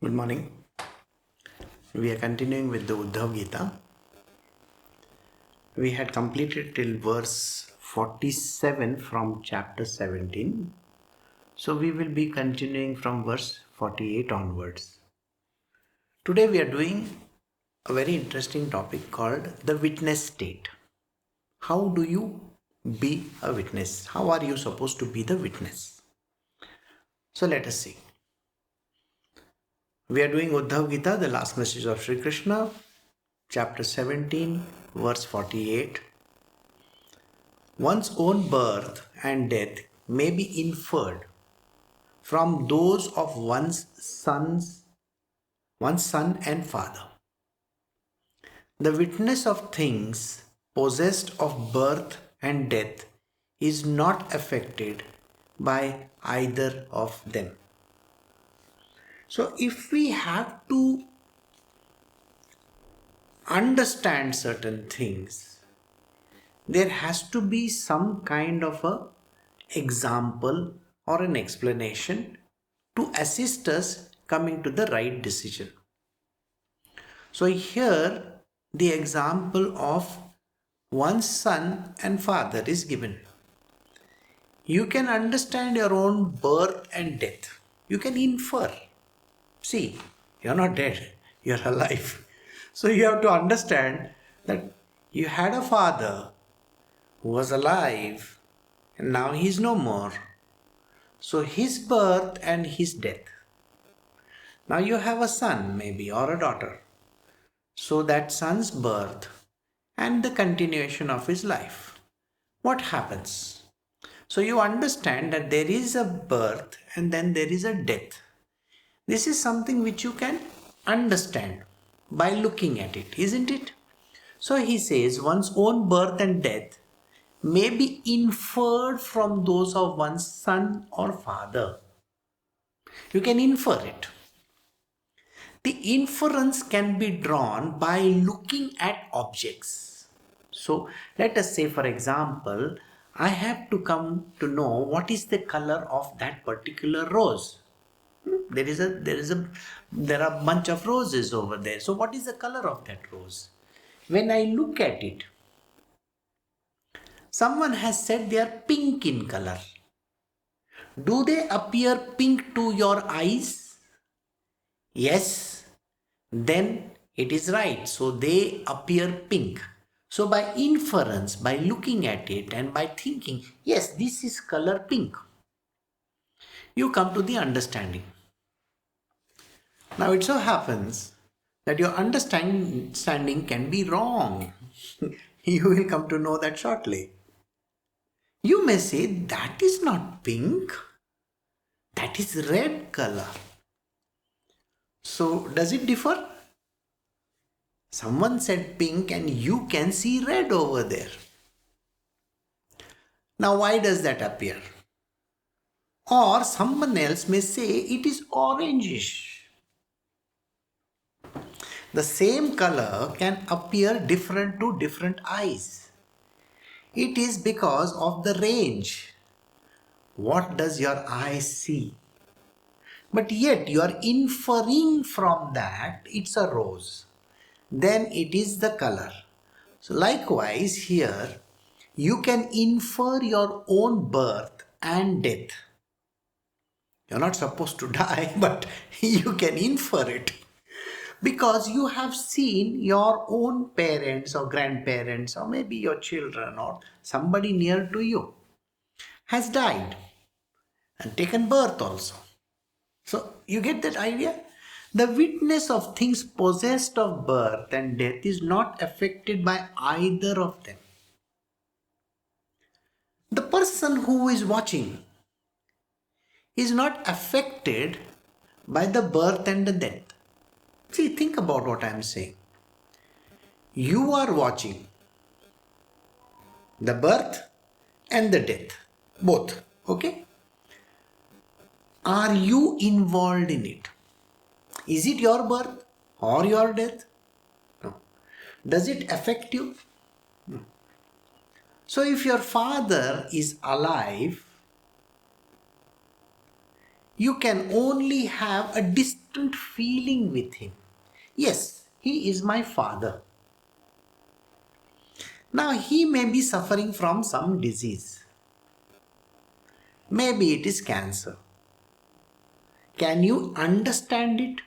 Good morning. We are continuing with the Uddhava Gita. We had completed till verse 47 from chapter 17. So we will be continuing from verse 48 onwards. Today we are doing a very interesting topic called the witness state. How do you be a witness? How are you supposed to be the witness? So let us see. We are doing Uddhava Gita, the last message of Shri Krishna, chapter 17, verse 48. One's own birth and death may be inferred from those of one's son and father. The witness of things possessed of birth and death is not affected by either of them. So if we have to understand certain things, there has to be some kind of a example or an explanation to assist us coming to the right decision. So here the example of one's son and father is given. You can understand your own birth and death. You can infer. See, you're not dead, you're alive. So you have to understand that you had a father who was alive and now he's no more. So his birth and his death. Now you have a son maybe or a daughter. So that son's birth and the continuation of his life. What happens? So you understand that there is a birth and then there is a death. This is something which you can understand by looking at it, isn't it? So he says one's own birth and death may be inferred from those of one's son or father. You can infer it. The inference can be drawn by looking at objects. So let us say, for example, I have to come to know what is the color of that particular rose. There are a bunch of roses over there. So what is the color of that rose? When I look at it, someone has said they are pink in color. Do they appear pink to your eyes? Yes, then it is right. So they appear pink. So by inference, by looking at it and by thinking, yes, this is color pink, you come to the understanding. Now it so happens that your understanding can be wrong. You will come to know that shortly. You may say that is not pink, that is red color. So does it differ? Someone said pink and you can see red over there. Now why does that appear? Or someone else may say it is orangish. The same color can appear different to different eyes. It is because of the range. What does your eye see? But yet you are inferring from that it's a rose. Then it is the color. So likewise here, you can infer your own birth and death. You're not supposed to die, but you can infer it. Because you have seen your own parents or grandparents or maybe your children or somebody near to you has died and taken birth also. So you get that idea? The witness of things possessed of birth and death is not affected by either of them. The person who is watching is not affected by the birth and the death. See, think about what I am saying. You are watching the birth and the death, both, okay? Are you involved in it? Is it your birth or your death? No. Does it affect you? No. So if your father is alive, You can only have a distant feeling with him. Yes, he is my father. Now he may be suffering from some disease. Maybe it is cancer. Can you understand it?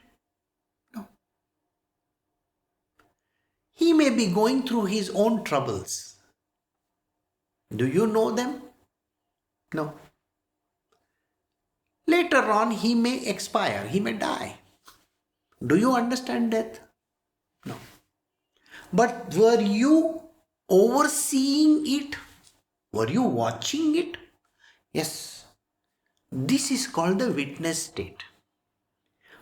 No. He may be going through his own troubles. Do you know them? No. Later on, he may expire, he may die. Do you understand death? No. But were you overseeing it? Were you watching it? Yes. This is called the witness state.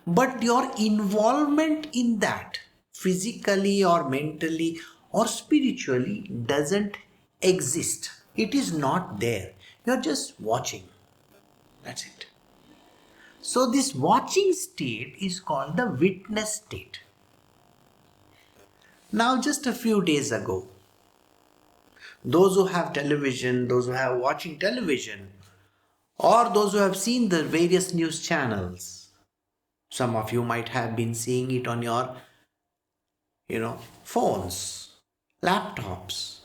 But your involvement in that, physically or mentally or spiritually, doesn't exist. It is not there. You're just watching. That's it. So this watching state is called the witness state. Now just a few days ago, those who have television, those who have watching television, or those who have seen the various news channels, some of you might have been seeing it on your, phones, laptops.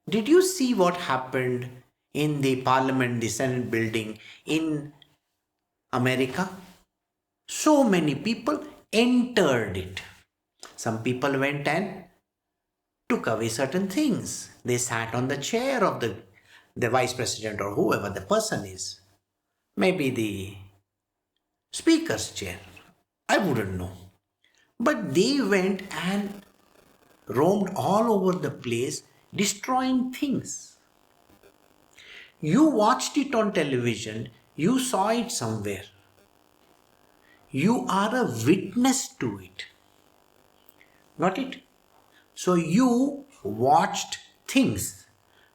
Did you see what happened in the Parliament, the Senate building in America? So many people entered it. Some people went and took away certain things. They sat on the chair of the vice president or whoever the person is. Maybe the speaker's chair. I wouldn't know. But they went and roamed all over the place, destroying things. You watched it on television, you saw it somewhere. You are a witness to it. Got it? So you watched things.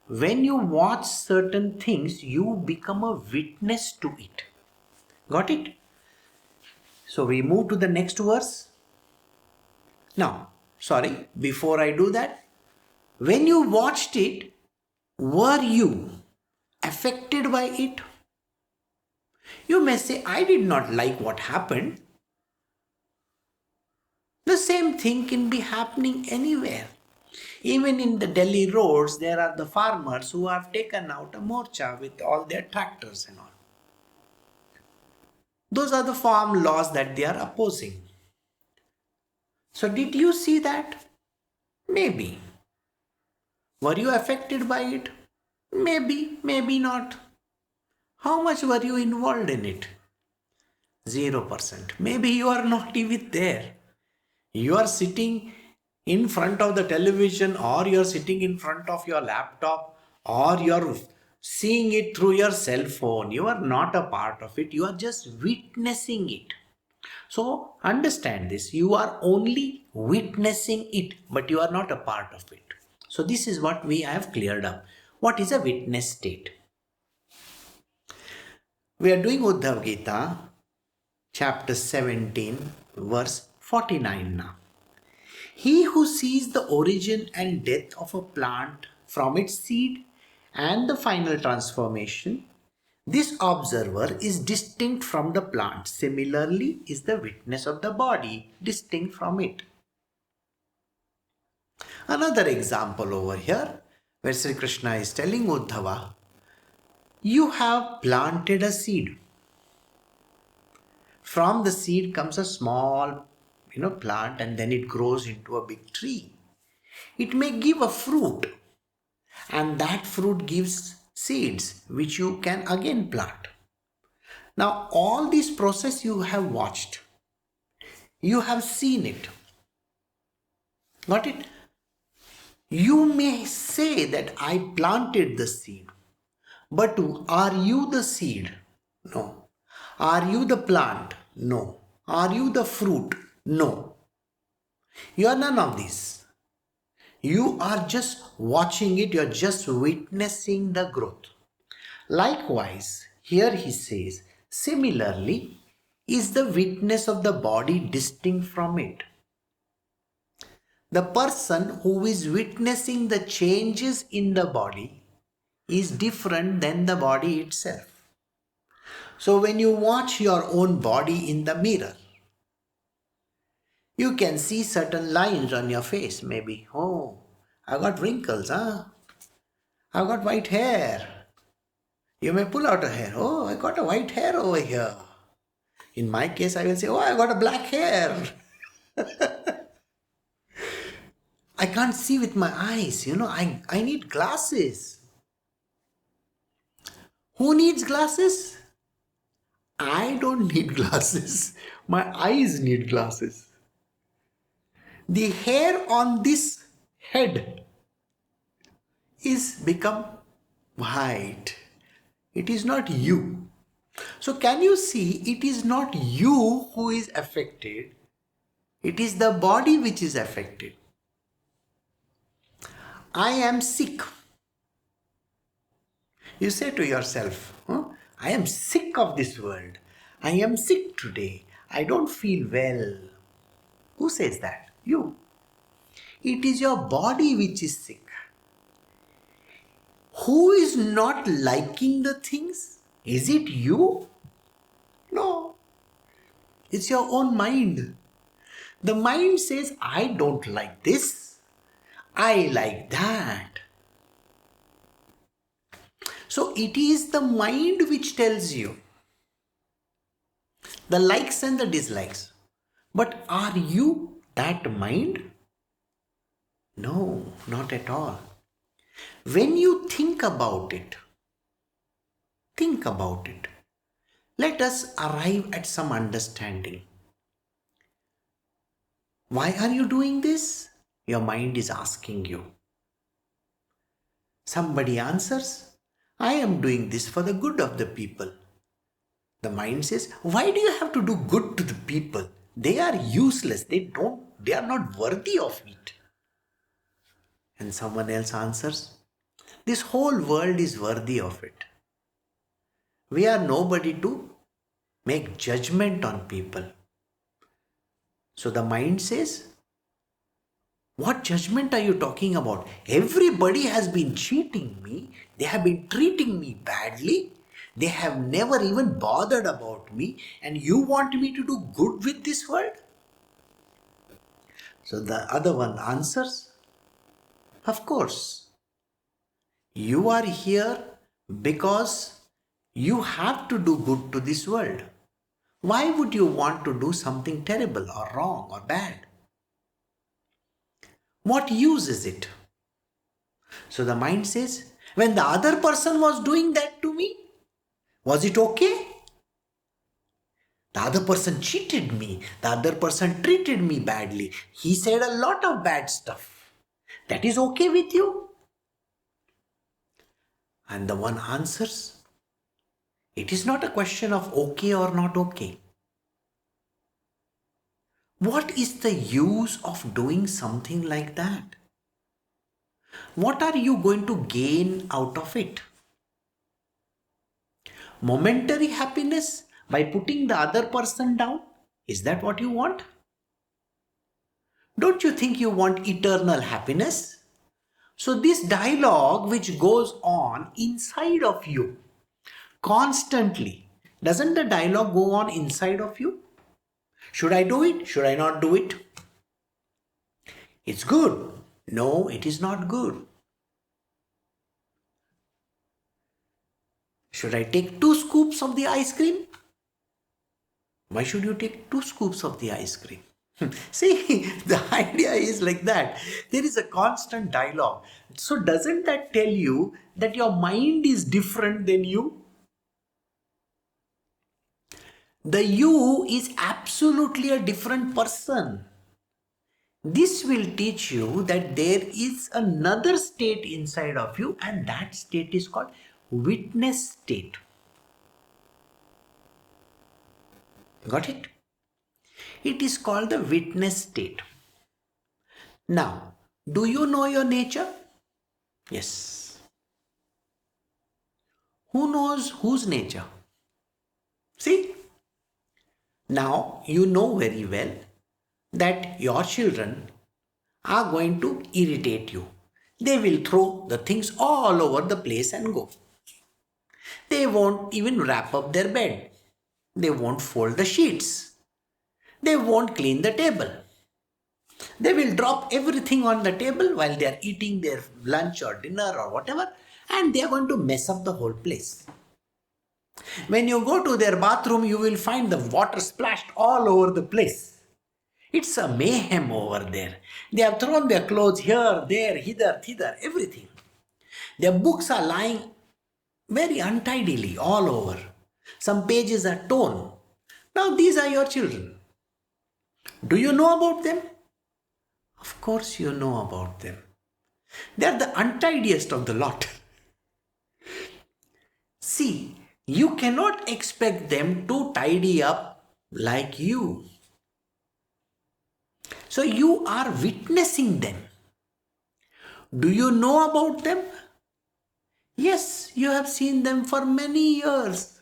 When you watch certain things, you become a witness to it. Got it? So we move to the next verse. Now, before I do that, when you watched it, were you affected by it? You may say, I did not like what happened. The same thing can be happening anywhere. Even in the Delhi roads, there are the farmers who have taken out a morcha with all their tractors and all. Those are the farm laws that they are opposing. So did you see that? Maybe. Were you affected by it? Maybe, maybe not. How much were you involved in it? 0%. Maybe you are not even there. You are sitting in front of the television, or you are sitting in front of your laptop, or you are seeing it through your cell phone. You are not a part of it. You are just witnessing it. So understand this. You are only witnessing it, but you are not a part of it. So this is what we have cleared up. What is a witness state? We are doing Uddhava Gita, chapter 17, verse 49 now. He who sees the origin and death of a plant from its seed and the final transformation, this observer is distinct from the plant. Similarly, is the witness of the body distinct from it. Another example over here, where Sri Krishna is telling Uddhava, you have planted a seed. From the seed comes a small, plant, and then it grows into a big tree. It may give a fruit, and that fruit gives seeds, which you can again plant. Now, all this process you have watched. You have seen it. Got it? You may say that I planted the seed. But are you the seed? No. Are you the plant? No. Are you the fruit? No. You are none of these. You are just watching it. You are just witnessing the growth. Likewise, here he says, similarly, is the witness of the body distinct from it? The person who is witnessing the changes in the body is different than the body itself. So when you watch your own body in the mirror, you can see certain lines on your face. Maybe, oh, I got wrinkles, huh? I got white hair. You may pull out a hair. Oh, I got a white hair over here. In my case, I will say, oh, I got a black hair. I can't see with my eyes. I need glasses. Who needs glasses? I don't need glasses. My eyes need glasses. The hair on this head is become white. It is not you. So can you see, it is not you who is affected. It is the body which is affected. I am sick. You say to yourself, I am sick of this world. I am sick today. I don't feel well. Who says that? You. It is your body which is sick. Who is not liking the things? Is it you? No. It's your own mind. The mind says, I don't like this. I like that. So it is the mind which tells you the likes and the dislikes. But are you that mind? No, not at all. When you think about it, let us arrive at some understanding. Why are you doing this? Your mind is asking you. Somebody answers, I am doing this for the good of the people. The mind says, why do you have to do good to the people? They are useless. They are not worthy of it. And someone else answers, this whole world is worthy of it. We are nobody to make judgment on people. So the mind says, what judgment are you talking about? Everybody has been cheating me. They have been treating me badly. They have never even bothered about me. And you want me to do good with this world? So the other one answers, of course. You are here because you have to do good to this world. Why would you want to do something terrible or wrong or bad? What use is it? So the mind says, when the other person was doing that to me, was it okay? The other person cheated me. The other person treated me badly. He said a lot of bad stuff. That is okay with you? And the one answers, it is not a question of okay or not okay. What is the use of doing something like that? What are you going to gain out of it? Momentary happiness by putting the other person down? Is that what you want? Don't you think you want eternal happiness? So this dialogue which goes on inside of you constantly, doesn't the dialogue go on inside of you? Should I do it? Should I not do it? It's good. No, it is not good. Should I take 2 scoops of the ice cream? Why should you take 2 scoops of the ice cream? See, the idea is like that. There is a constant dialogue. So doesn't that tell you that your mind is different than you? The you is absolutely a different person. This will teach you that there is another state inside of you, and that state is called witness state. Got it? It is called the witness state. Now, do you know your nature? Yes. Who knows whose nature? See? Now, you know very well that your children are going to irritate you. They will throw the things all over the place and go. They won't even wrap up their bed. They won't fold the sheets. They won't clean the table. They will drop everything on the table while they are eating their lunch or dinner or whatever, and they are going to mess up the whole place. When you go to their bathroom, you will find the water splashed all over the place. It's a mayhem over there. They have thrown their clothes here, there, hither, thither, everything. Their books are lying very untidily all over. Some pages are torn. Now these are your children. Do you know about them? Of course you know about them. They are the untidiest of the lot. See, you cannot expect them to tidy up like you. So you are witnessing them. Do you know about them? Yes, you have seen them for many years.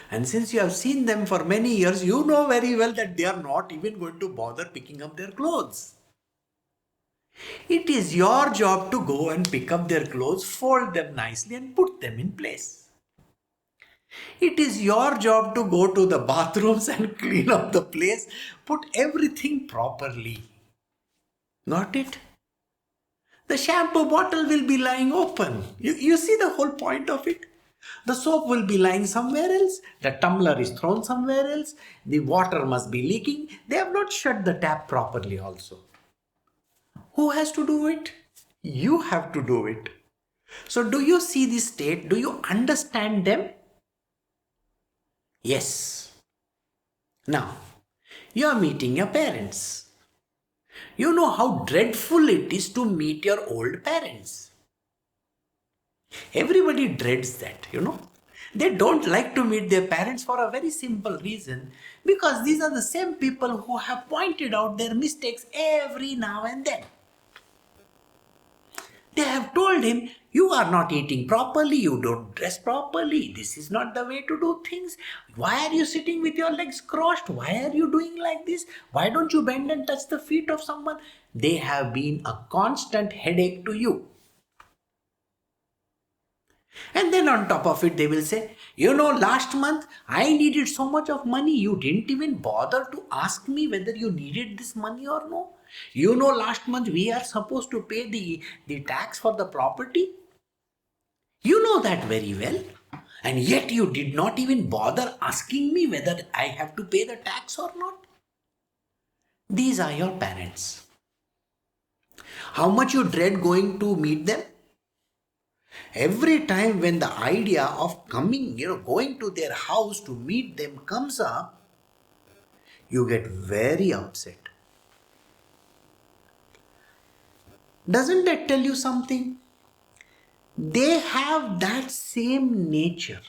And since you have seen them for many years, you know very well that they are not even going to bother picking up their clothes. It is your job to go and pick up their clothes, fold them nicely and put them in place. It is your job to go to the bathrooms and clean up the place, put everything properly. Got it? The shampoo bottle will be lying open. You see the whole point of it? The soap will be lying somewhere else. The tumbler is thrown somewhere else. The water must be leaking. They have not shut the tap properly also. Who has to do it? You have to do it. So do you see this state? Do you understand them? Yes. Now, you are meeting your parents. You know how dreadful it is to meet your old parents. Everybody dreads that, They don't like to meet their parents for a very simple reason. Because these are the same people who have pointed out their mistakes every now and then. They have told him, you are not eating properly, you don't dress properly, this is not the way to do things. Why are you sitting with your legs crossed? Why are you doing like this? Why don't you bend and touch the feet of someone? They have been a constant headache to you. And then on top of it, they will say, last month I needed so much of money, you didn't even bother to ask me whether you needed this money or no. Last month we are supposed to pay the tax for the property. You know that very well. And yet you did not even bother asking me whether I have to pay the tax or not. These are your parents. How much you dread going to meet them? Every time when the idea of coming, going to their house to meet them comes up, you get very upset. Doesn't that tell you something? They have that same nature.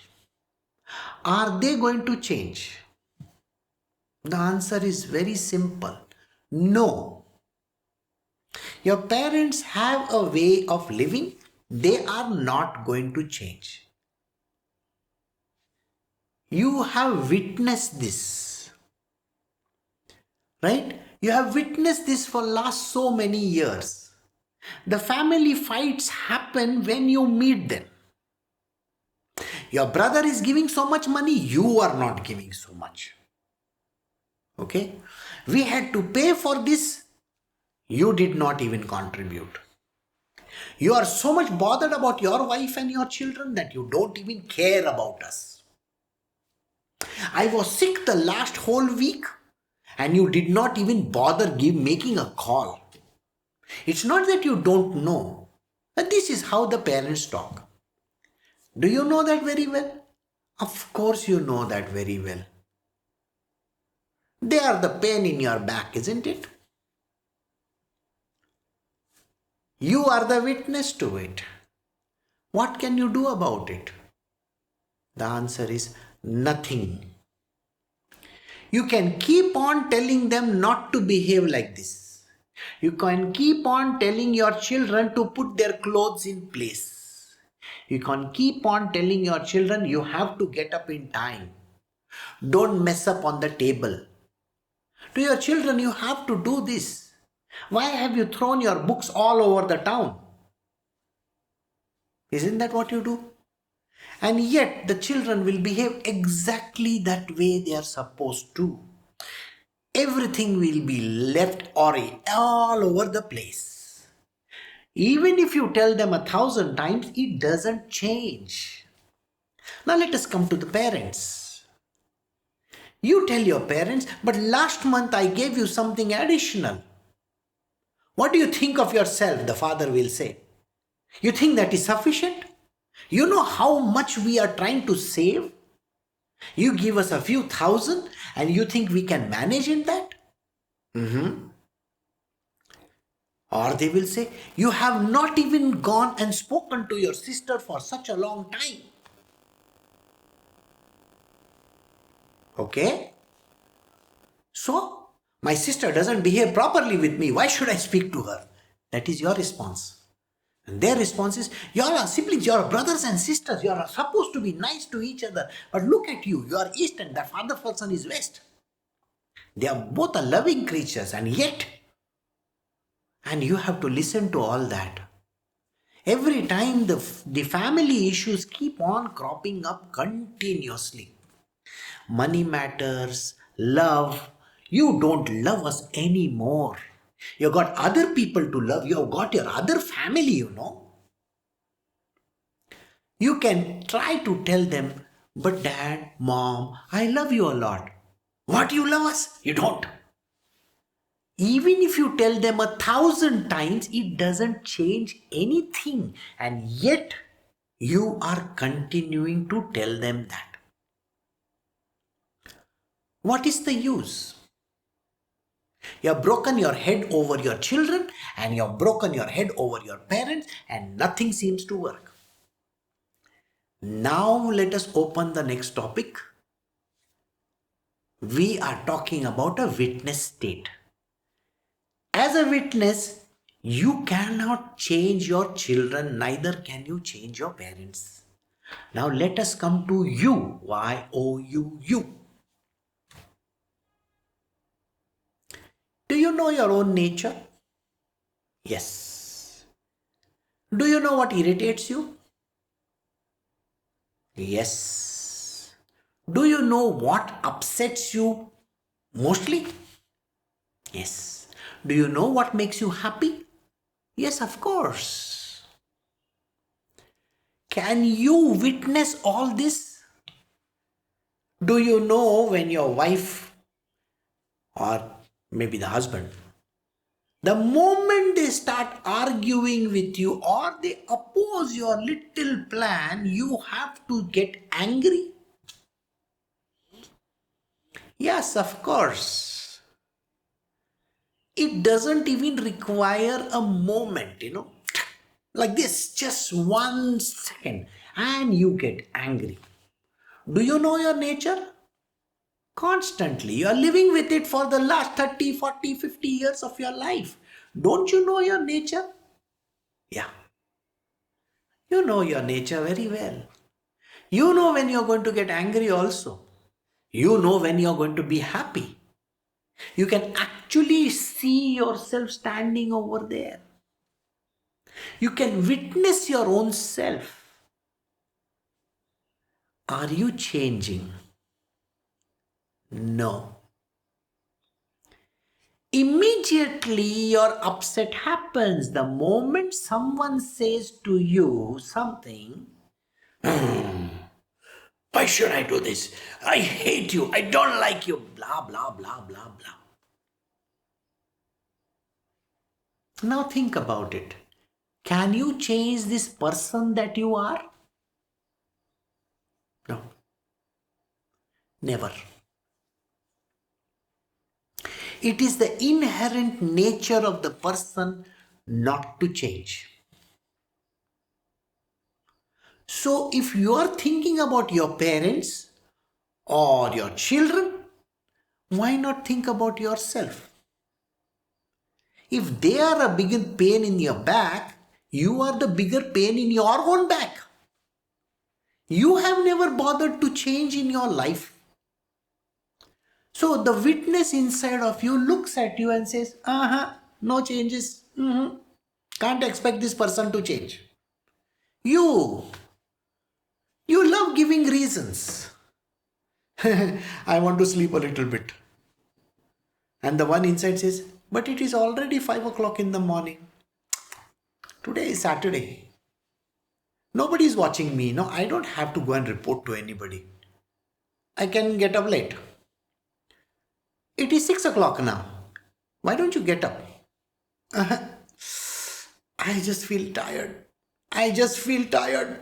Are they going to change? The answer is very simple. No. Your parents have a way of living. They are not going to change. You have witnessed this. Right? You have witnessed this for last so many years. The family fights happen when you meet them. Your brother is giving so much money, you are not giving so much. Okay? We had to pay for this, you did not even contribute. You are so much bothered about your wife and your children that you don't even care about us. I was sick the last whole week and you did not even bother making a call. It's not that you don't know, but this is how the parents talk. Do you know that very well? Of course you know that very well. They are the pain in your back, isn't it? You are the witness to it. What can you do about it? The answer is nothing. You can keep on telling them not to behave like this. You can keep on telling your children to put their clothes in place. You can keep on telling your children you have to get up in time. Don't mess up on the table. To your children, you have to do this. Why have you thrown your books all over the town? Isn't that what you do? And yet the children will behave exactly that way they are supposed to. Everything will be left awry all over the place. Even if you tell them 1,000 times, it doesn't change. Now let us come to the parents. You tell your parents, but last month I gave you something additional. What do you think of yourself? The father will say. You think that is sufficient? You know how much we are trying to save? You give us a few thousand and you think we can manage in that? Or they will say, you have not even gone and spoken to your sister for such a long time. Okay? So, my sister doesn't behave properly with me. Why should I speak to her? That is your response. And their response is, you all are siblings, you are brothers and sisters, you are supposed to be nice to each other. But look at you, you are east and the other person is west. They are both loving creatures and yet, and you have to listen to all that. Every time the family issues keep on cropping up continuously. Money matters, love. You don't love us anymore. You got other people to love. You have got your other family, you know. You can try to tell them, but dad, mom, I love you a lot. What, you love us? You don't. Even if you tell them 1,000 times, it doesn't change anything. And yet, you are continuing to tell them that. What is the use? You have broken your head over your children and you have broken your head over your parents and nothing seems to work. Now let us open the next topic. We are talking about a witness state. As a witness, you cannot change your children, neither can you change your parents. Now let us come to you. Y-O-U-U. Do you know your own nature? Yes. Do you know what irritates you? Yes. Do you know what upsets you mostly? Yes. Do you know what makes you happy? Yes, of course. Can you witness all this? Do you know when your wife or maybe the husband, the moment they start arguing with you or they oppose your little plan, you have to get angry? Yes, of course. It doesn't even require a moment, like this, just 1 second, and you get angry. Do you know your nature? Constantly. You are living with it for the last 30, 40, 50 years of your life. Don't you know your nature? Yeah. You know your nature very well. You know when you're going to get angry also. You know when you're going to be happy. You can actually see yourself standing over there. You can witness your own self. Are you changing? No. Immediately your upset happens. The moment someone says to you something, why should I do this? I hate you. I don't like you. Blah, blah, blah, blah, blah. Now think about it. Can you change this person that you are? No. Never. It is the inherent nature of the person not to change. So if you are thinking about your parents or your children, why not think about yourself? If they are a bigger pain in your back, you are the bigger pain in your own back. You have never bothered to change in your life. So the witness inside of you looks at you and says, no changes. Can't expect this person to change. You You love giving reasons. I want to sleep a little bit. And the one inside says, but it is already 5 o'clock in the morning. Today is Saturday. Nobody is watching me. No, I don't have to go and report to anybody. I can get up late. It is 6 o'clock now. Why don't you get up? I just feel tired. I just feel tired.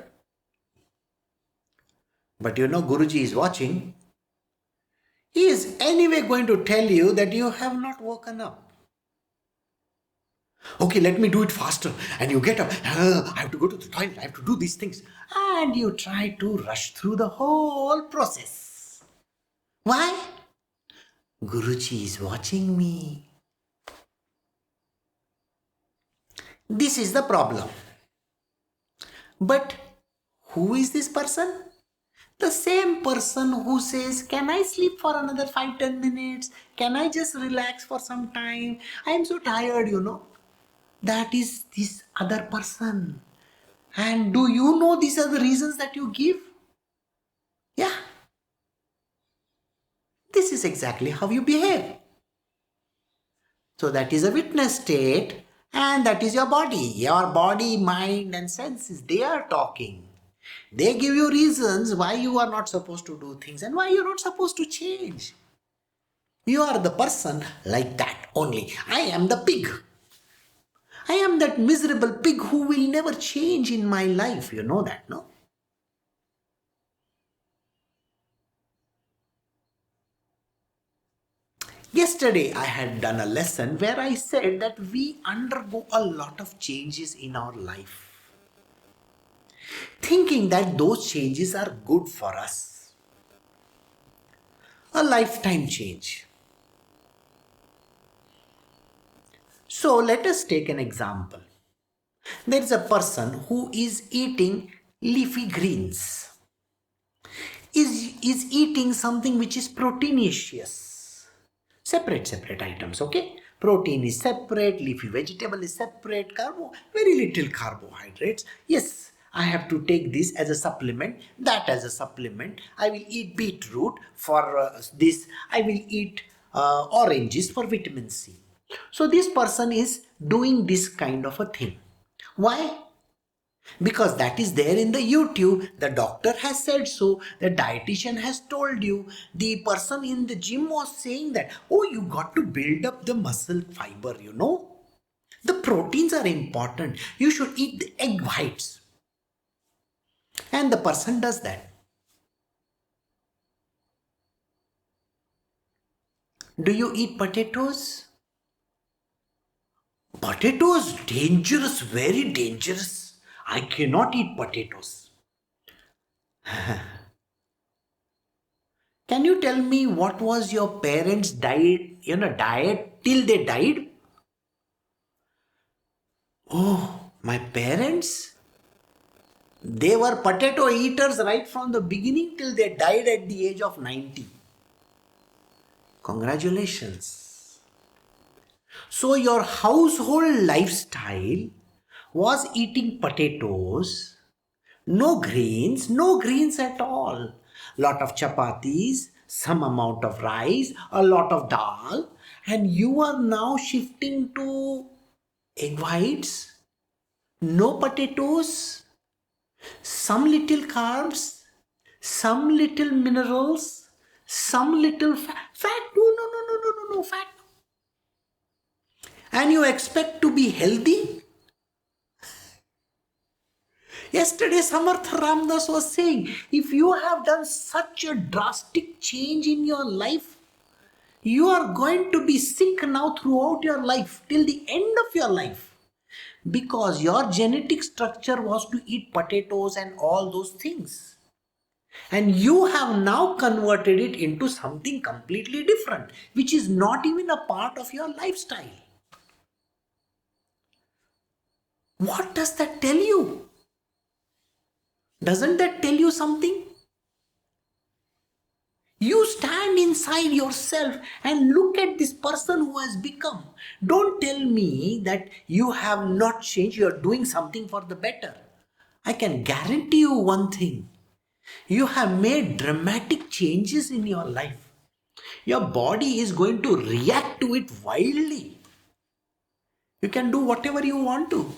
But you know, Guruji is watching. He is anyway going to tell you that you have not woken up. Okay, let me do it faster. And you get up. I have to go to the toilet. I have to do these things. And you try to rush through the whole process. Why? Guruji is watching me. This is the problem. But who is this person? The same person who says, can I sleep for another 5-10 minutes? Can I just relax for some time? I am so tired, you know. That is this other person. And do you know these are the reasons that you give? Yeah. This is exactly how you behave. So that is a witness state, and that is your body. Your body, mind and senses, they are talking. They give you reasons why you are not supposed to do things and why you are not supposed to change. You are the person like that only. I am the pig. I am that miserable pig who will never change in my life. You know that, no? Yesterday I had done a lesson where I said that we undergo a lot of changes in our life, thinking that those changes are good for us. A lifetime change. So let us take an example. There is a person who is eating leafy greens, is eating something which is proteinaceous. Separate items, okay? Protein is separate, leafy vegetable is separate, very little carbohydrates. Yes, I have to take this as a supplement, that as a supplement. I will eat beetroot for this. I will eat oranges for vitamin C. So this person is doing this kind of a thing. Why? Because that is there in the YouTube. The doctor has said so. The dietitian has told you. The person in the gym was saying that, oh, you got to build up the muscle fiber, you know. The proteins are important. You should eat the egg whites. And the person does that. Do you eat potatoes? Potatoes, dangerous, very dangerous. I cannot eat potatoes. Can you tell me what was your parents' diet till they died? Oh, my parents? They were potato eaters right from the beginning till they died at the age of 90. Congratulations. So your household lifestyle was eating potatoes, no greens at all. Lot of chapatis, some amount of rice, a lot of dal, and you are now shifting to egg whites, no potatoes, some little carbs, some little minerals, some little fat. No, fat. And you expect to be healthy? Yesterday, Samartha Ramdas was saying, if you have done such a drastic change in your life, you are going to be sick now throughout your life, till the end of your life. Because your genetic structure was to eat potatoes and all those things. And you have now converted it into something completely different, which is not even a part of your lifestyle. What does that tell you? Doesn't that tell you something? You stand inside yourself and look at this person who has become. Don't tell me that you have not changed, you are doing something for the better. I can guarantee you one thing. You have made dramatic changes in your life. Your body is going to react to it wildly. You can do whatever you want to.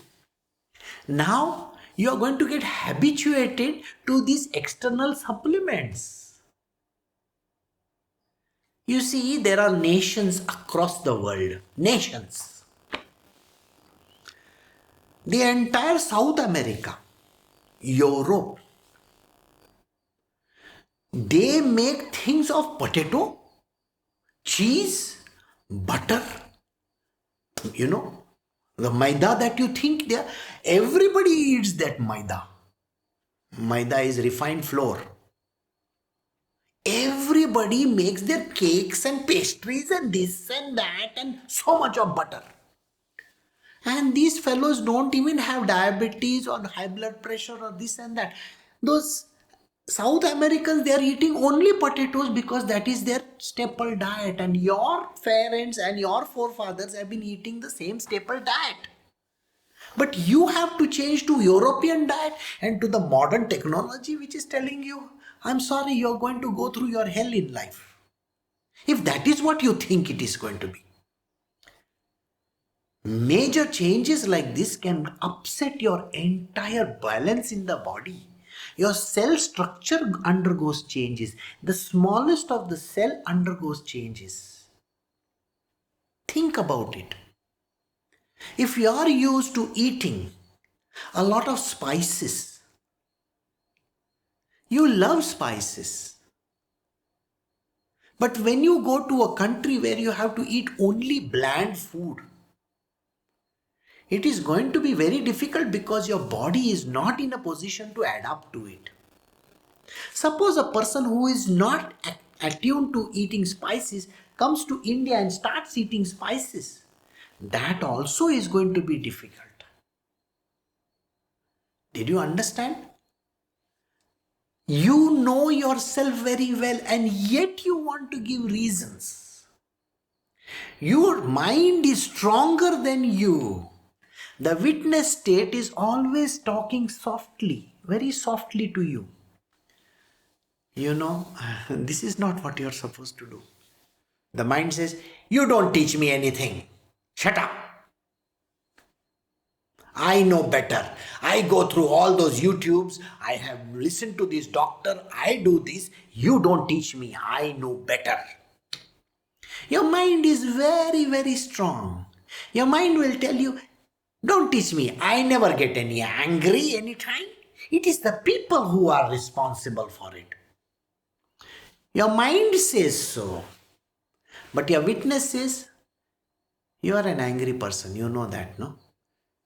Now you are going to get habituated to these external supplements. You see, there are nations across the world. Nations. The entire South America, Europe, they make things of potato, cheese, butter, the maida that you think there, everybody eats that maida. Maida is refined flour. Everybody makes their cakes and pastries and this and that and so much of butter. And these fellows don't even have diabetes or high blood pressure or this and that. Those South Americans, they are eating only potatoes because that is their staple diet. And your parents and your forefathers have been eating the same staple diet. But you have to change to European diet and to the modern technology which is telling you, I'm sorry, you're going to go through your hell in life. If that is what you think it is going to be. Major changes like this can upset your entire balance in the body. Your cell structure undergoes changes. The smallest of the cell undergoes changes. Think about it. If you are used to eating a lot of spices, you love spices. But when you go to a country where you have to eat only bland food, it is going to be very difficult because your body is not in a position to adapt to it. Suppose a person who is not attuned to eating spices comes to India and starts eating spices. That also is going to be difficult. Did you understand? You know yourself very well and yet you want to give reasons. Your mind is stronger than you. The witness state is always talking softly, very softly to you. This is not what you're supposed to do. The mind says, you don't teach me anything. Shut up. I know better. I go through all those YouTubes. I have listened to this doctor. I do this. You don't teach me. I know better. Your mind is very, very strong. Your mind will tell you, don't teach me. I never get any angry anytime. It is the people who are responsible for it. Your mind says so. But your witness says, you are an angry person. You know that, no?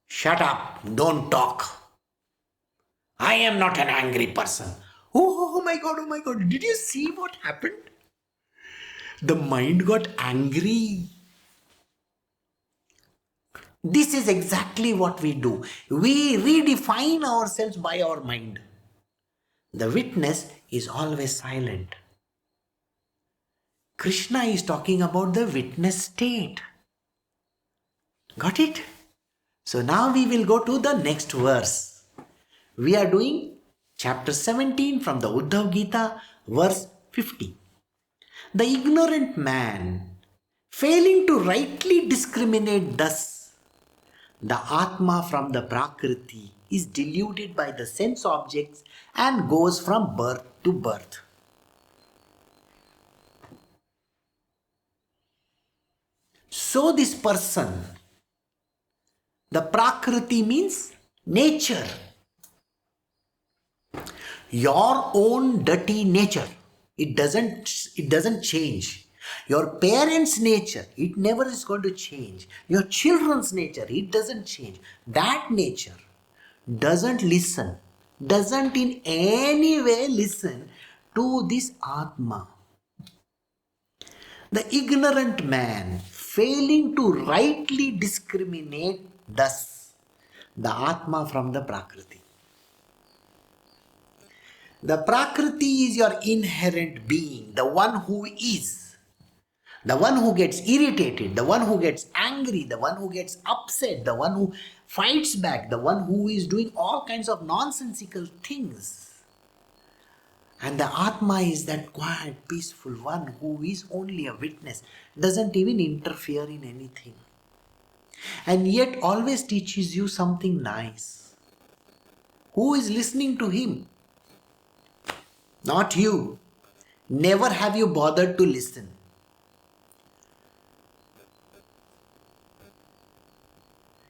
Shut up. Don't talk. I am not an angry person. Oh my God, oh my God. Did you see what happened? The mind got angry. This is exactly what we do. We redefine ourselves by our mind. The witness is always silent. Krishna is talking about the witness state. Got it? So now we will go to the next verse. We are doing chapter 17 from the Uddhava Gita, verse 50. The ignorant man, failing to rightly discriminate thus, the Atma from the Prakriti is deluded by the sense objects and goes from birth to birth. So this person, the Prakriti means nature. Your own dirty nature. It doesn't change. Your parents' nature, it never is going to change. Your children's nature, it doesn't change. That nature doesn't listen, doesn't in any way listen to this Atma. The ignorant man, failing to rightly discriminate thus the Atma from the Prakriti. The Prakriti is your inherent being, the one who is. The one who gets irritated, the one who gets angry, the one who gets upset, the one who fights back, the one who is doing all kinds of nonsensical things. And the Atma is that quiet, peaceful one who is only a witness, doesn't even interfere in anything. And yet always teaches you something nice. Who is listening to him? Not you. Never have you bothered to listen.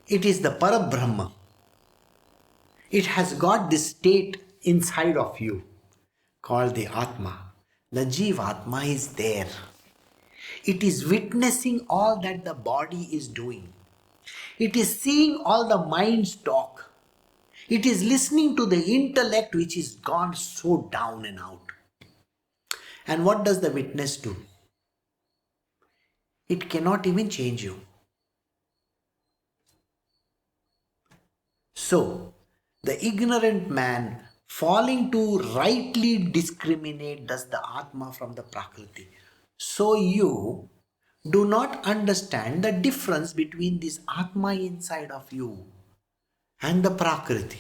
It is the Parabrahma. It has got this state inside of you called the Atma. The Jivatma is there. It is witnessing all that the body is doing. It is seeing all the minds talk. It is listening to the intellect which is gone so down and out. And what does the witness do? It cannot even change you. So, the ignorant man falling to rightly discriminate does the Atma from the Prakriti. So you do not understand the difference between this Atma inside of you and the Prakriti.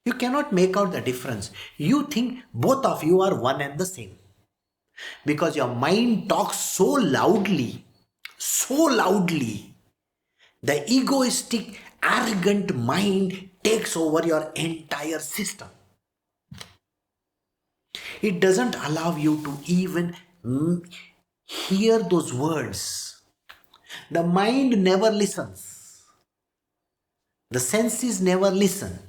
You cannot make out the difference. You think both of you are one and the same. Because your mind talks so loudly, the egoistic, arrogant mind takes over your entire system. It doesn't allow you to even hear those words. The mind never listens. The senses never listen.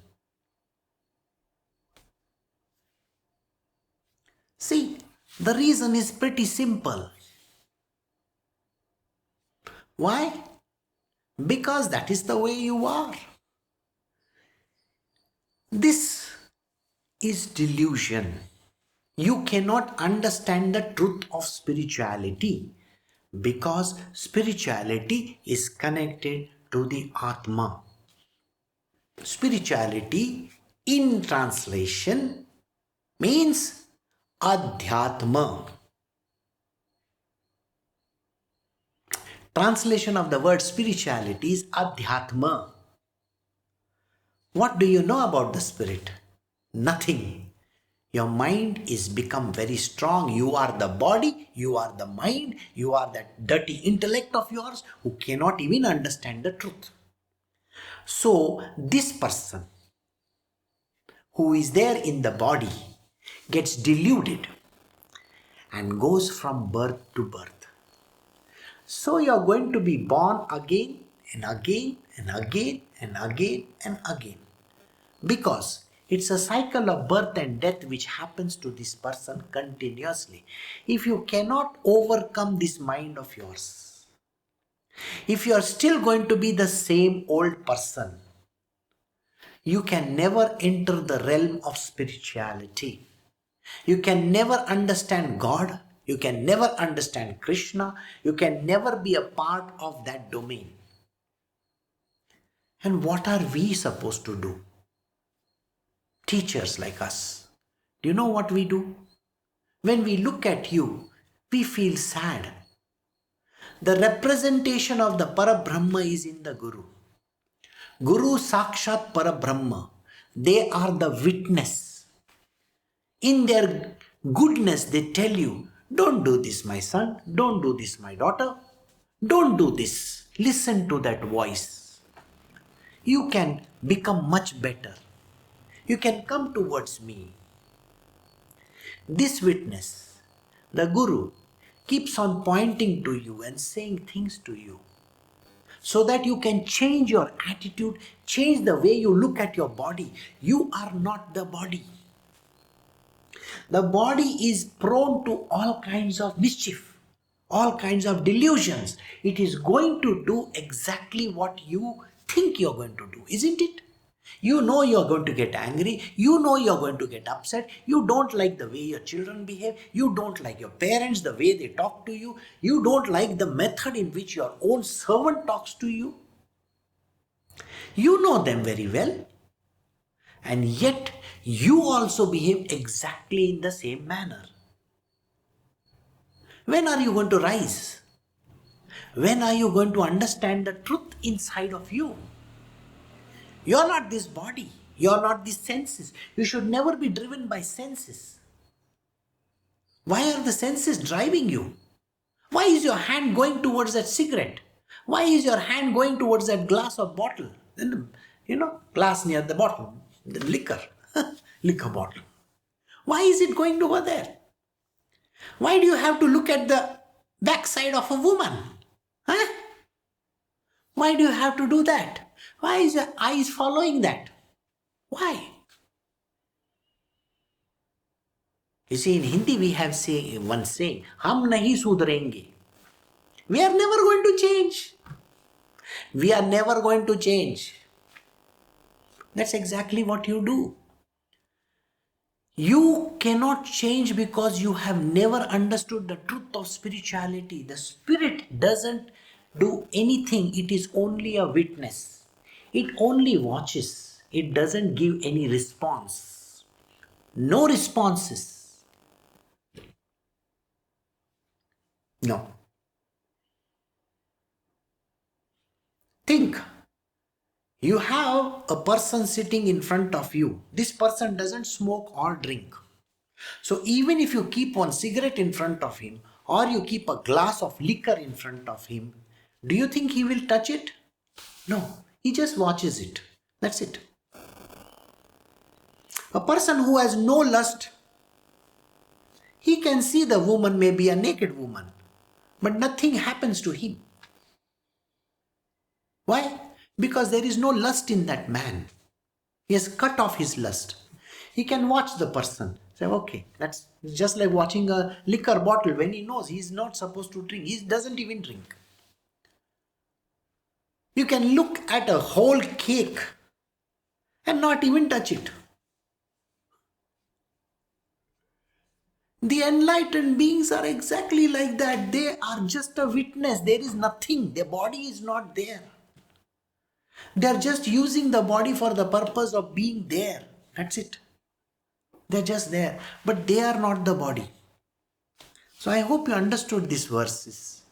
See, the reason is pretty simple. Why? Because that is the way you are. This is delusion. You cannot understand the truth of spirituality because spirituality is connected to the Atma. Spirituality in translation means Adhyatma. Translation of the word spirituality is Adhyatma. What do you know about the spirit? Nothing. Your mind is become very strong. You are the body, you are the mind, you are that dirty intellect of yours who cannot even understand the truth. So this person who is there in the body gets deluded and goes from birth to birth. So you are going to be born again and again and again and again and again. Because it's a cycle of birth and death which happens to this person continuously. If you cannot overcome this mind of yours, if you are still going to be the same old person, you can never enter the realm of spirituality. You can never understand God. You can never understand Krishna. You can never be a part of that domain. And what are we supposed to do? Teachers like us. Do you know what we do? When we look at you, we feel sad. The representation of the Parabrahma is in the Guru. Guru Sakshat Parabrahma. They are the witness. In their goodness, they tell you, don't do this, my son. Don't do this, my daughter. Don't do this. Listen to that voice. You can become much better. You can come towards me. This witness, the Guru, keeps on pointing to you and saying things to you so that you can change your attitude, change the way you look at your body. You are not the body. The body is prone to all kinds of mischief, all kinds of delusions. It is going to do exactly what you think you're going to do, isn't it? You know you're going to get angry. You know you're going to get upset. You don't like the way your children behave. You don't like your parents, the way they talk to you. You don't like the method in which your own servant talks to you. You know them very well. And yet you also behave exactly in the same manner. When are you going to rise? When are you going to understand the truth inside of you? You're not this body. You're not these senses. You should never be driven by senses. Why are the senses driving you? Why is your hand going towards that cigarette? Why is your hand going towards that glass or bottle? Glass near the bottom, the liquor, liquor bottle. Why is it going over there? Why do you have to look at the backside of a woman? Huh? Why do you have to do that? Why is your eyes following that? Why? You see, in Hindi we have one saying, "Hum nahi sudhrenge." We are never going to change. We are never going to change. That's exactly what you do. You cannot change because you have never understood the truth of spirituality. The spirit doesn't do anything, it is only a witness. It only watches, it doesn't give any response. No responses. No. Think. You have a person sitting in front of you. This person doesn't smoke or drink. So even if you keep one cigarette in front of him or you keep a glass of liquor in front of him, do you think he will touch it? No, he just watches it. That's it. A person who has no lust, he can see the woman may be a naked woman, but nothing happens to him. Why? Because there is no lust in that man. He has cut off his lust. He can watch the person. Say, okay, that's just like watching a liquor bottle when he knows he's not supposed to drink. He doesn't even drink. You can look at a whole cake and not even touch it. The enlightened beings are exactly like that. They are just a witness. There is nothing. Their body is not there. They are just using the body for the purpose of being there. That's it. They're just there. But they are not the body. So I hope you understood these verses.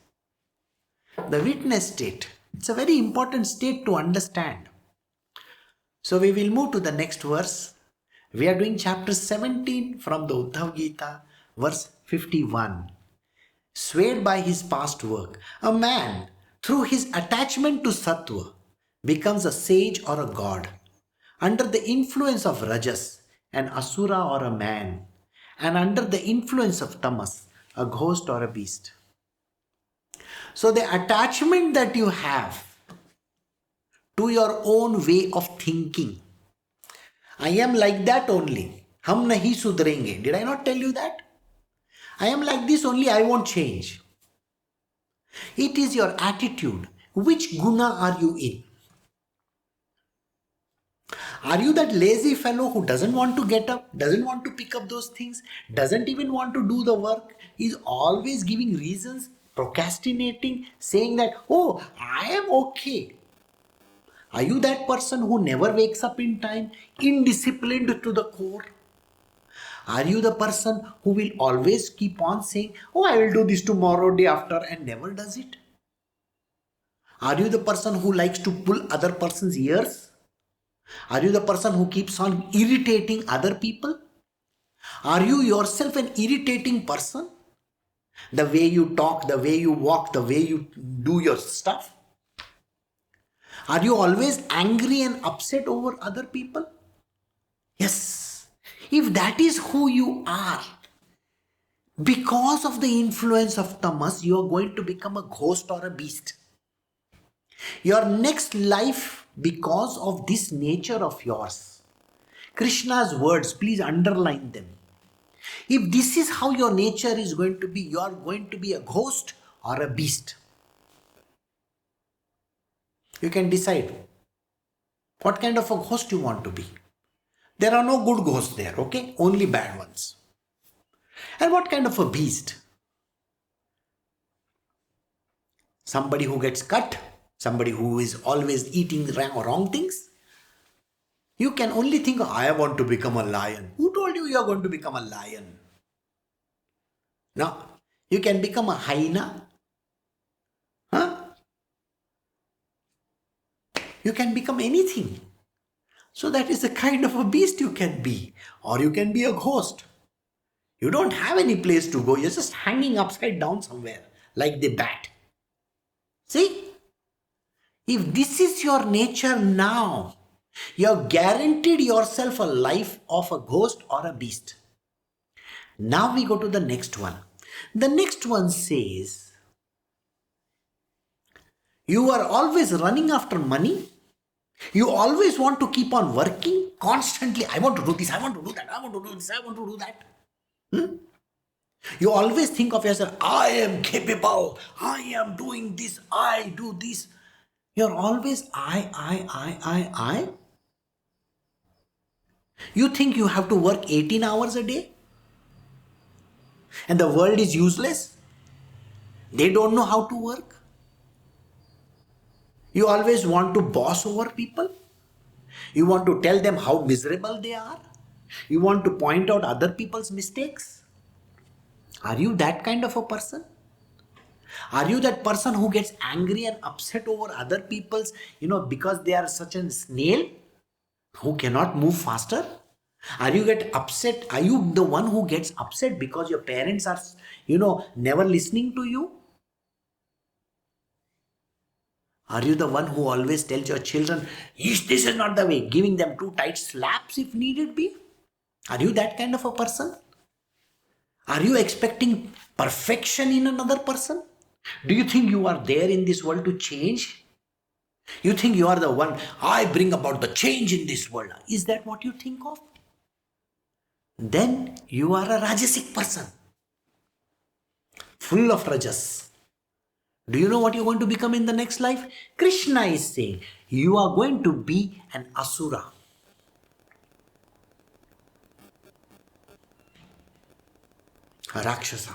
The witness state. It's a very important state to understand. So we will move to the next verse. We are doing chapter 17 from the Uddhava Gita, verse 51. Swayed by his past work, a man, through his attachment to sattva, becomes a sage or a god. Under the influence of rajas, an asura or a man. And under the influence of tamas, a ghost or a beast. So the attachment that you have to your own way of thinking. I am like that only. Hum nahi sudhrenge. Did I not tell you that? I am like this only, I won't change. It is your attitude. Which guna are you in? Are you that lazy fellow who doesn't want to get up, doesn't want to pick up those things, doesn't even want to do the work, is always giving reasons, procrastinating, saying that, oh, I am okay? Are you that person who never wakes up in time, indisciplined to the core? Are you the person who will always keep on saying, oh, I will do this tomorrow, day after, and never does it? Are you the person who likes to pull other person's ears? Are you the person who keeps on irritating other people? Are you yourself an irritating person? The way you talk, the way you walk, the way you do your stuff? Are you always angry and upset over other people? Yes. If that is who you are, because of the influence of tamas, you are going to become a ghost or a beast. Your next life, because of this nature of yours, Krishna's words, please underline them. If this is how your nature is going to be, you are going to be a ghost or a beast. You can decide what kind of a ghost you want to be. There are no good ghosts there, okay? Only bad ones. And what kind of a beast? Somebody who gets cut, somebody who is always eating wrong things. You can only think, I want to become a lion. Who told you you are going to become a lion? No, you can become a hyena. Huh? You can become anything. So that is the kind of a beast you can be. Or you can be a ghost. You don't have any place to go. You're just hanging upside down somewhere like the bat. See? If this is your nature now, you're guaranteed yourself a life of a ghost or a beast. Now we go to the next one. The next one says, you are always running after money. You always want to keep on working constantly. I want to do this, I want to do that, I want to do this, I want to do that. You always think of yourself, I am capable, I am doing this, I do this. You're always I. You think you have to work 18 hours a day? And the world is useless? They don't know how to work? You always want to boss over people? You want to tell them how miserable they are? You want to point out other people's mistakes? Are you that kind of a person? Are you that person who gets angry and upset over other people's, because they are such a snail who cannot move faster? Are you get upset? Are you the one who gets upset because your parents are, never listening to you? Are you the one who always tells your children, this is not the way, giving them 2 tight slaps if needed be? Are you that kind of a person? Are you expecting perfection in another person? Do you think you are there in this world to change? You think you are the one, I bring about the change in this world. Is that what you think of? Then you are a Rajasic person, full of Rajas. Do you know what you're going to become in the next life? Krishna is saying, you are going to be an Asura. A Rakshasa.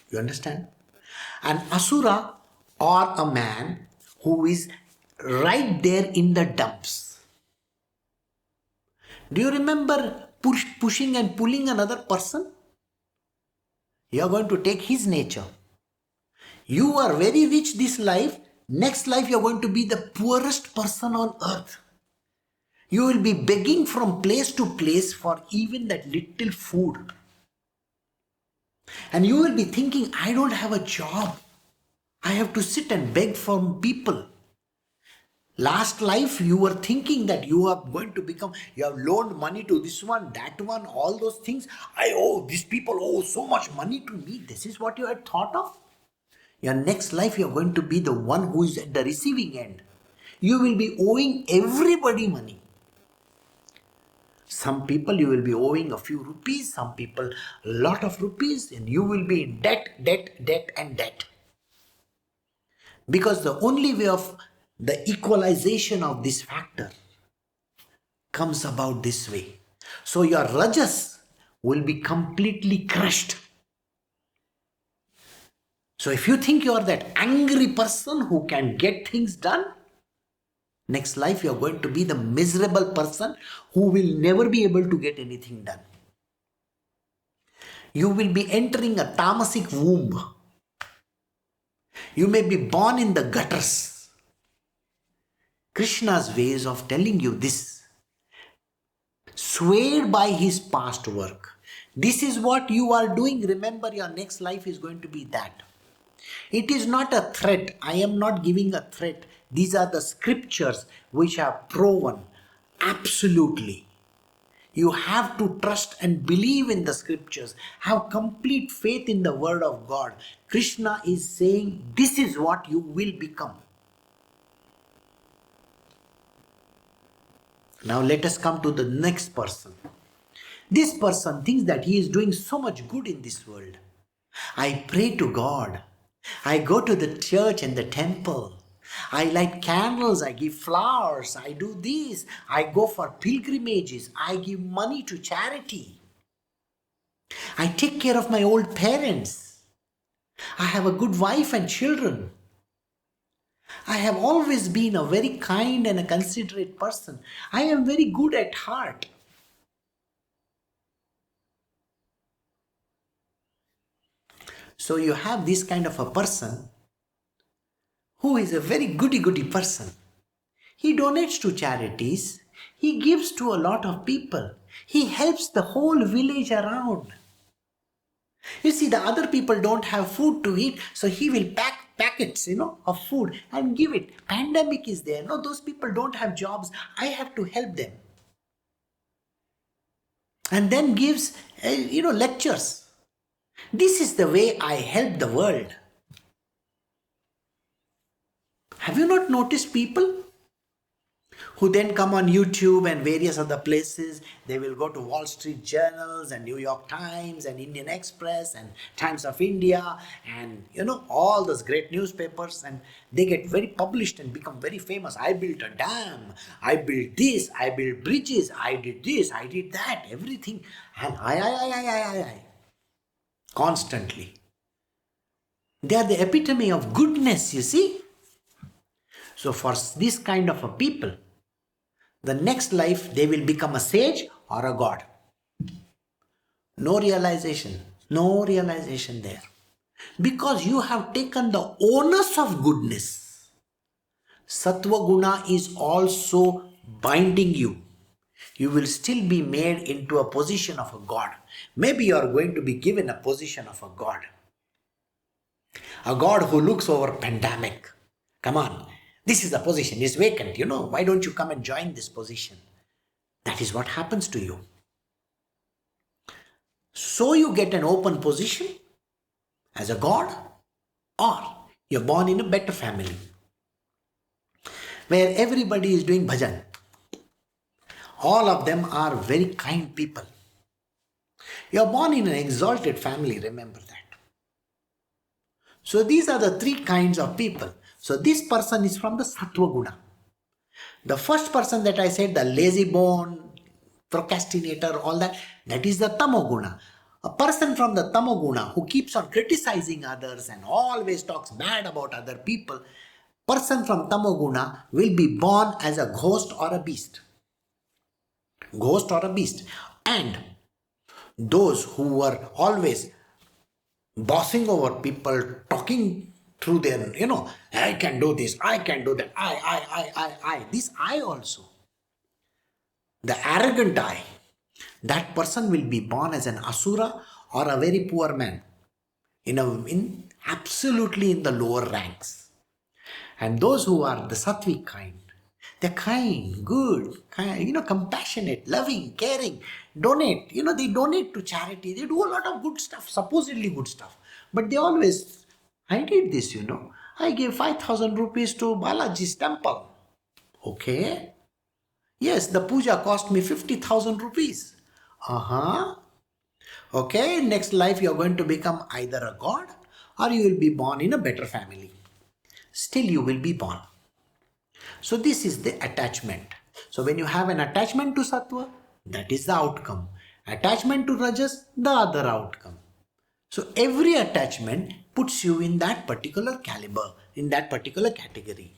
You understand? An Asura or a man who is right there in the dumps. Do you remember pushing and pulling another person? You are going to take his nature. You are very rich this life. Next life you are going to be the poorest person on earth. You will be begging from place to place for even that little food. And you will be thinking, I don't have a job. I have to sit and beg from people. Last life you were thinking that you are going to become, you have loaned money to this one, that one, all those things. These people owe so much money to me. This is what you had thought of. Your next life you are going to be the one who is at the receiving end. You will be owing everybody money. Some people you will be owing a few rupees, some people a lot of rupees, and you will be in debt and debt. Because the only way of the equalization of this factor comes about this way. So your Rajas will be completely crushed. So if you think you are that angry person who can get things done, next life you are going to be the miserable person who will never be able to get anything done. You will be entering a tamasic womb. You may be born in the gutters. Krishna's ways of telling you this, swayed by his past work. This is what you are doing. Remember, your next life is going to be that. It is not a threat. I am not giving a threat. These are the scriptures which are proven absolutely. You have to trust and believe in the scriptures. Have complete faith in the word of God. Krishna is saying this is what you will become. Now let us come to the next person. This person thinks that he is doing so much good in this world. I pray to God. I go to the church and the temple. I light candles, I give flowers, I do this, I go for pilgrimages, I give money to charity. I take care of my old parents. I have a good wife and children. I have always been a very kind and a considerate person. I am very good at heart. So you have this kind of a person who is a very goody-goody person. He donates to charities. He gives to a lot of people. He helps the whole village around. You see, the other people don't have food to eat, so he will pack packets, of food and give it. Pandemic is there. No, those people don't have jobs. I have to help them. And then gives, lectures. This is the way I help the world. Have you not noticed people who then come on YouTube and various other places? They will go to Wall Street Journals and New York Times and Indian Express and Times of India and all those great newspapers, and they get very published and become very famous. I built a dam, I built this, I built bridges, I did this, I did that, everything. And I. Constantly. They are the epitome of goodness, you see. So for this kind of a people, the next life they will become a sage or a god. No realization there. Because you have taken the onus of goodness. Sattva guna is also binding you. You will still be made into a position of a god. Maybe you are going to be given a position of a god. A god who looks over pandemic. Come on. This is the position, it's vacant, why don't you come and join this position? That is what happens to you. So you get an open position as a god, or you're born in a better family where everybody is doing bhajan. All of them are very kind people. You're born in an exalted family, remember that. So these are the three kinds of people. So this person is from the Sattva Guna. The first person that I said, the lazy bone, procrastinator, all that is the Tamo Guna. A person from the Tamo Guna who keeps on criticizing others and always talks bad about other people, person from Tamo Guna will be born as a ghost or a beast. Ghost or a beast. And those who were always bossing over people, talking through their, I can do this, I can do that, I. This I also. The arrogant I. That person will be born as an asura or a very poor man. Absolutely in the lower ranks. And those who are the sattvic kind, they're kind, good, compassionate, loving, caring, donate. They donate to charity. They do a lot of good stuff, supposedly good stuff. But they always, I did this, I gave 5,000 rupees to Balaji's temple. Okay. Yes, the puja cost me 50,000 rupees. Okay, next life you're going to become either a god or you will be born in a better family. Still you will be born. So this is the attachment. So when you have an attachment to sattva, that is the outcome. Attachment to rajas, the other outcome. So every attachment puts you in that particular caliber, in that particular category.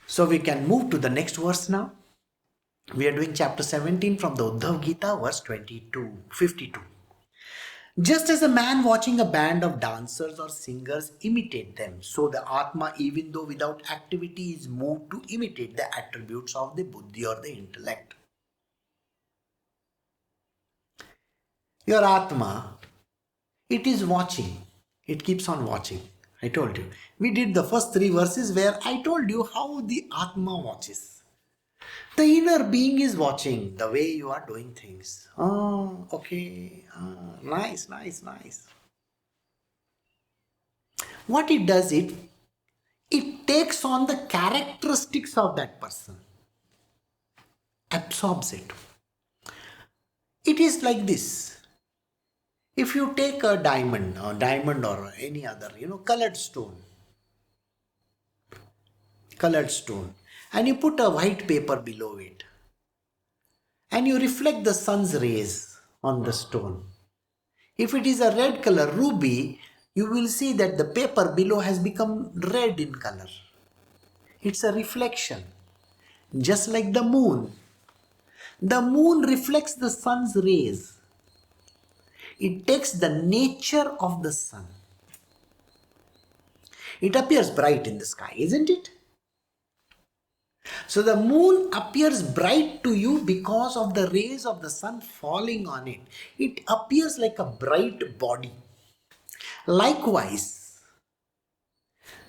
So we can move to the next verse now. We are doing chapter 17 from the Uddhava Gita, verse 52. Just as a man watching a band of dancers or singers imitate them, so the Atma, even though without activity, is moved to imitate the attributes of the buddhi or the intellect. Your Atma, it is watching. It keeps on watching. I told you. We did the first 3 verses where I told you how the Atma watches. The inner being is watching the way you are doing things. Oh, okay. Nice. What it does, it takes on the characteristics of that person. Absorbs it. It is like this. If you take a diamond or any other, colored stone, and you put a white paper below it, and you reflect the sun's rays on the stone. If it is a red color ruby, you will see that the paper below has become red in color. It's a reflection. Just like the moon. The moon reflects the sun's rays. It takes the nature of the sun. It appears bright in the sky, isn't it? So the moon appears bright to you because of the rays of the sun falling on it. It appears like a bright body. Likewise,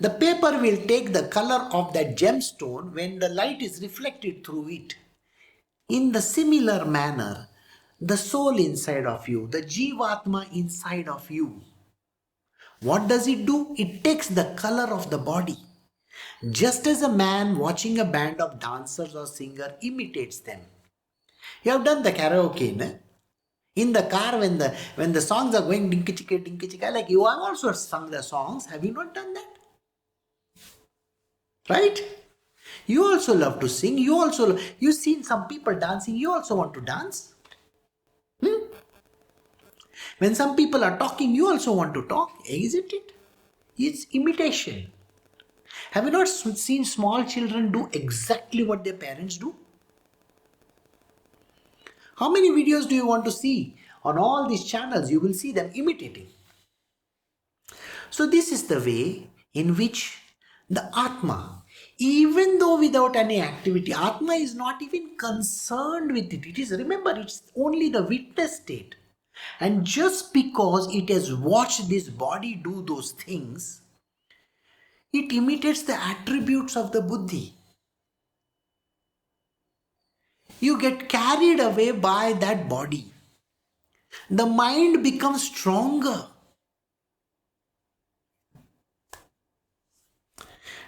the paper will take the color of that gemstone when the light is reflected through it. In the similar manner, the soul inside of you, the Jivatma inside of you, what does it do? It takes the color of the body. Just as a man watching a band of dancers or singer imitates them. You have done the karaoke, no? In the car when the songs are going dinky chicka, like you have also sung the songs. Have you not done that? Right? You also love to sing. You've seen some people dancing. You also want to dance. When some people are talking, you also want to talk, isn't it? It's imitation. Have you not seen small children do exactly what their parents do? How many videos do you want to see? On all these channels, you will see them imitating. So this is the way in which the Atma, even though without any activity, Atma is not even concerned with it. Remember, it's only the witness state. And just because it has watched this body do those things, it imitates the attributes of the buddhi. You get carried away by that body. The mind becomes stronger.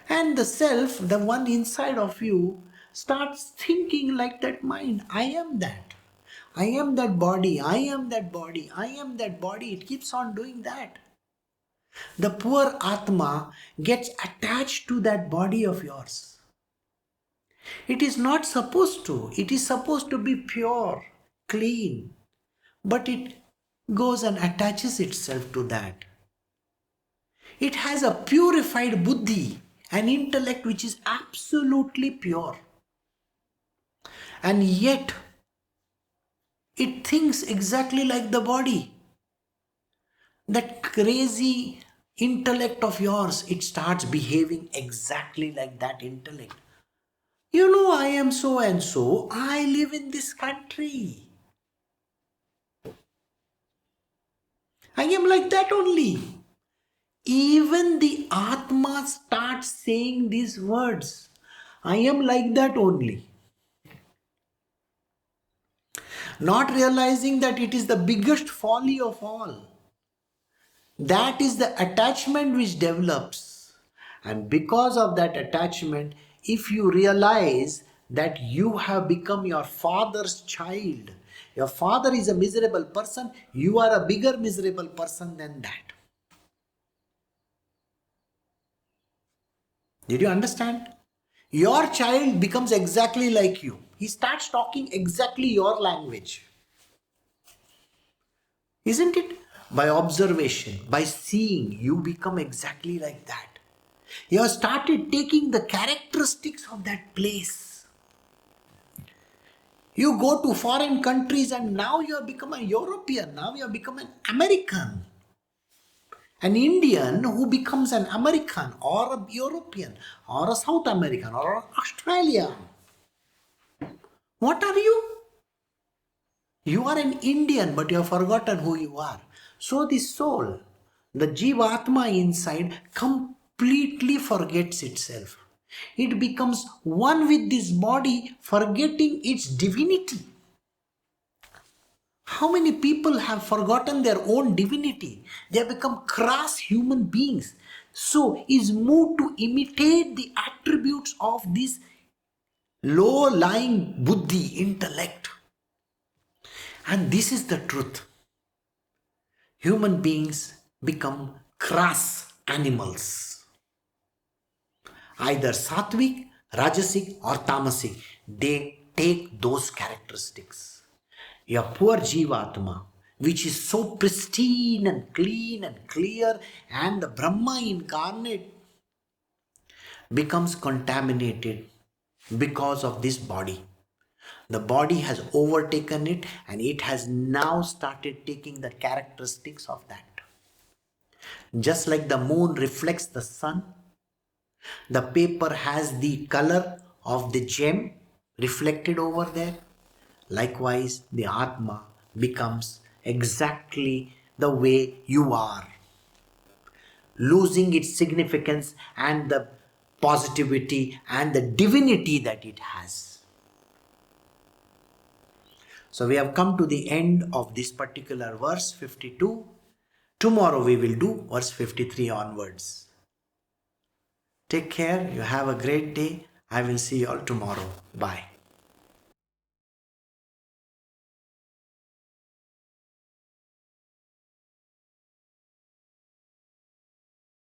And the self, the one inside of you, starts thinking like that mind. I am that. I am that body. I am that body. I am that body. It keeps on doing that. The poor Atma gets attached to that body of yours. It is not supposed to. It is supposed to be pure, clean. But it goes and attaches itself to that. It has a purified buddhi, an intellect which is absolutely pure. And yet, it thinks exactly like the body. That crazy intellect of yours, it starts behaving exactly like that intellect. You know, I am so and so. I live in this country. I am like that only. Even the Atma starts saying these words. I am like that only. Not realizing that it is the biggest folly of all. That is the attachment which develops. And because of that attachment, if you realize that you have become your father's child, your father is a miserable person, you are a bigger miserable person than that. Did you understand? Your child becomes exactly like you. He starts talking exactly your language. Isn't it? By observation, by seeing, you become exactly like that. You have started taking the characteristics of that place. You go to foreign countries and now you have become a European. Now you have become an American. An Indian who becomes an American or a European or a South American or an Australian. What are you? You are an Indian, but you have forgotten who you are. So the soul, the Jivatma inside, completely forgets itself. It becomes one with this body, forgetting its divinity. How many people have forgotten their own divinity? They have become crass human beings. So is moved to imitate the attributes of this low-lying buddhi, intellect. And this is the truth. Human beings become crass animals. Either sattvic, rajasic or tamasic. They take those characteristics. Your poor Jivatma, which is so pristine and clean and clear, and the Brahma incarnate, becomes contaminated because of this body. The body has overtaken it and it has now started taking the characteristics of that. Just like the moon reflects the sun, the paper has the color of the gem reflected over there. Likewise, the Atma becomes exactly the way you are, losing its significance and the positivity and the divinity that it has. So we have come to the end of this particular verse 52. Tomorrow we will do verse 53 onwards. Take care. You have a great day. I will see you all tomorrow. Bye.